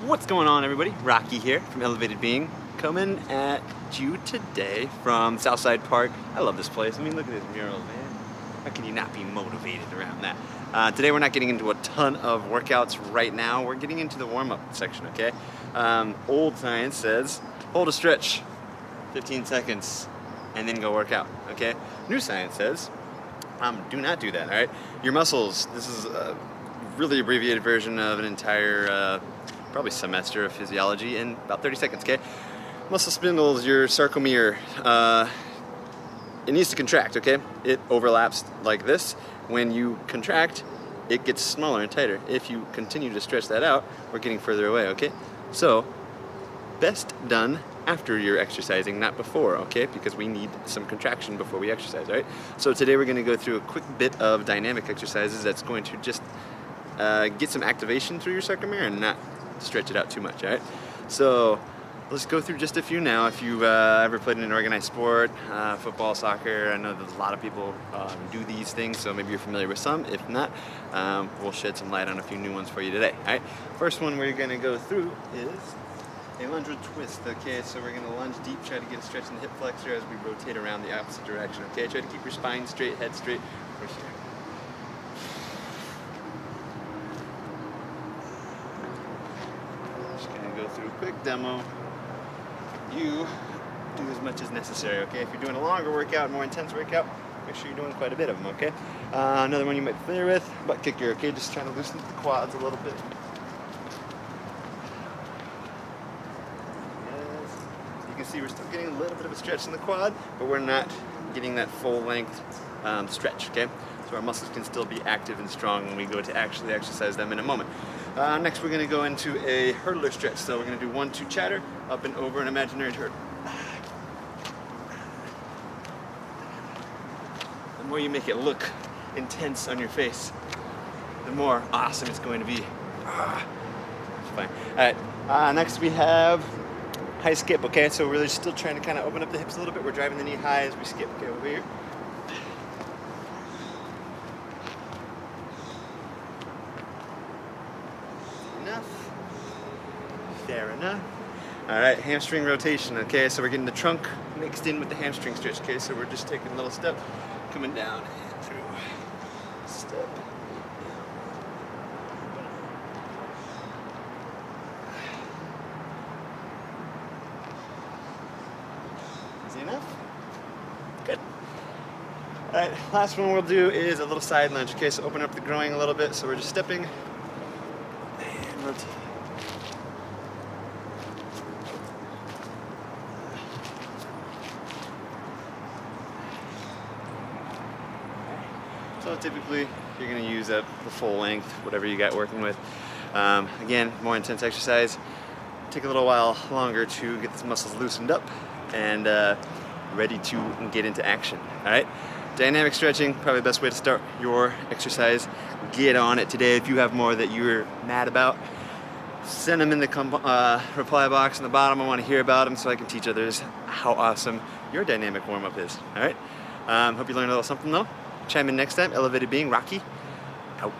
What's going on, everybody? Rocky here from Elevated Being, coming at you today from Southside Park. I love this place. I mean, look at this mural, man. How can you not be motivated around that? Today we're not getting into a ton of workouts right now. We're getting into the warm-up section, okay? Old science says, hold a stretch, 15 seconds, and then go work out, okay? New science says, do not do that, all right? Your muscles, this is a really abbreviated version of an entire probably semester of physiology in about 30 seconds, okay? Muscle spindles, your sarcomere, it needs to contract, okay? It overlaps like this. When you contract, it gets smaller and tighter. If you continue to stretch that out, we're getting further away, okay? So, best done after you're exercising, not before, okay? Because we need some contraction before we exercise, all right? So today we're gonna go through a quick bit of dynamic exercises that's going to just get some activation through your sarcomere and not stretch it out too much, all right? So let's go through just a few now. If you've ever played in an organized sport, football, soccer, I know that a lot of people do these things, so maybe you're familiar with some. If not, we'll shed some light on a few new ones for you today, all right? First one we're gonna go through is a lunge with twist, okay? So we're gonna lunge deep, try to get a stretch in the hip flexor as we rotate around the opposite direction, okay? Try to keep your spine straight, head straight. Push here. Go through a quick demo. You do as much as necessary, okay? If you're doing a longer workout, more intense workout, make sure you're doing quite a bit of them, okay? Another one you might be familiar with, butt kicker, okay? Just trying to loosen the quads a little bit. Yes. You can see we're still getting a little bit of a stretch in the quad, but we're not getting that full length stretch, okay? So our muscles can still be active and strong when we go to actually exercise them in a moment. Next we're going to go into a hurdler stretch. So we're going to do 1-2 chatter, up and over an imaginary hurdle. The more you make it look intense on your face, the more awesome it's going to be. It's fine. Alright, next we have high skip, okay? So we're really still trying to kind of open up the hips a little bit. We're driving the knee high as we skip, okay, over here. Fair enough. All right, hamstring rotation, okay? So we're getting the trunk mixed in with the hamstring stretch, okay? So we're just taking a little step, coming down and through. Step. Easy enough? Good. All right, last one we'll do is a little side lunge, okay? So open up the groin a little bit. So we're just stepping and rotate. So typically, you're going to use the full length, whatever you got working with. Again, more intense exercise. Take a little while longer to get these muscles loosened up and ready to get into action. All right? Dynamic stretching, probably the best way to start your exercise. Get on it today. If you have more that you're mad about, send them in the reply box in the bottom. I want to hear about them so I can teach others how awesome your dynamic warm-up is. All right? Hope you learned a little something though. Chime in next time. Elevated Being, Rocky, out.